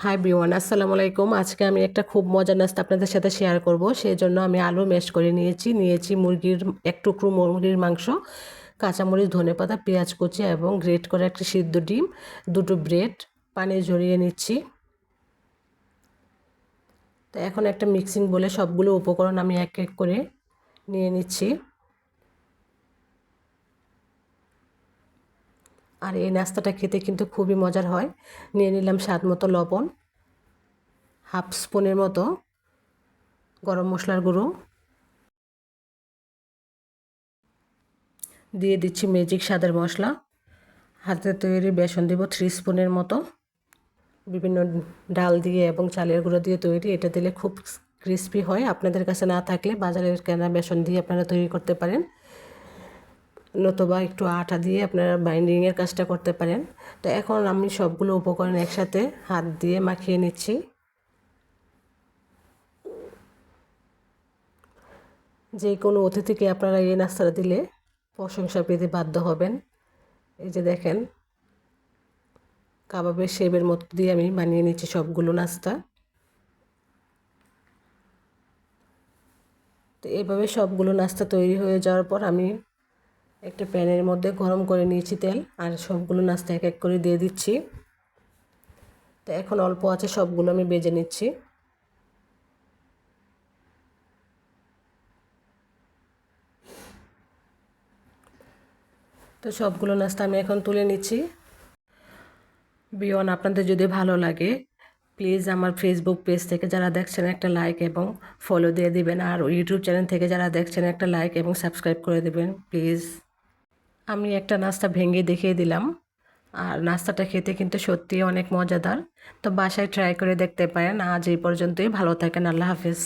High বিওয়ান, আসসালামু আলাইকুম। আজকে আমি একটা খুব মজার নাস্তা আপনাদের সাথে শেয়ার করব। সেই জন্য আমি আলু ম্যাশ করে নিয়েছি মুরগির এক টুকরো মুরগির মাংস, কাঁচামরিচ, ধনেপাতা, পেঁয়াজ কুচি এবং গ্রেট করে একটা সিদ্ধ ডিম, দুটো ব্রেড, পানি ঝরিয়ে নিচ্ছি। তো এখন একটা মিক্সিং বলে সবগুলো উপকরণ আমি এক এক করে নিয়ে নিচ্ছি। আর এই নাস্তাটা খেতে কিন্তু খুবই মজার হয়। নিয়ে নিলাম স্বাদ মতো লবণ, হাফ স্পুনের মতো গরম মশলার গুঁড়ো, দিয়ে দিচ্ছি ম্যাজিক স্বাদের মশলা, হাতে তৈরি বেসন দেব 3 স্পুনের মতো, বিভিন্ন ডাল দিয়ে এবং চালের গুঁড়ো দিয়ে তৈরি। এটা দিলে খুব ক্রিস্পি হয়। আপনাদের কাছে না থাকলে বাজারের কেনা বেসন দিয়ে আপনারা তৈরি করতে পারেন, নতুবা একটু আটা দিয়ে আপনারা বাইন্ডিংয়ের কাজটা করতে পারেন। তো এখন আমি সবগুলো উপকরণ একসাথে হাত দিয়ে মাখিয়ে নিচ্ছি। যে কোনো অতিথিকে আপনারা এই নাস্তাটা দিলে প্রশংসা পেতে বাধ্য হবেন। এই যে দেখেন, কাবাবের শেপের মতো দিয়ে আমি বানিয়ে নিচ্ছি সবগুলো নাস্তা। তো এভাবে সবগুলো নাস্তা তৈরি হয়ে যাওয়ার পর আমি একটা প্যানের মধ্যে গরম করে নিয়েছি তেল, আর সবগুলো নাস্তা এক এক করে দিয়ে দিচ্ছি। তো এখন অল্প আছে সবগুলো আমি ভেজে নিচ্ছি। তো সবগুলো নাস্তা আমি এখন তুলে নিচ্ছি। বিয়ন, আপনাদের যদি ভালো লাগে প্লিজ আমার ফেসবুক পেজ থেকে যারা দেখছেন একটা লাইক এবং ফলো দিয়ে দিবেন, আর ইউটিউব চ্যানেল থেকে যারা দেখছেন একটা লাইক এবং সাবস্ক্রাইব করে দেবেন প্লিজ। আমি একটা নাস্তা ভেঙে দেখিয়ে দিলাম, আর নাস্তাটা খেতে কিন্তু সত্যিই অনেক মজাদার। তো বাসায় ট্রাই করে দেখতে পারেন। আজ এই পর্যন্তই। ভালো থাকেন। আল্লাহ হাফেজ।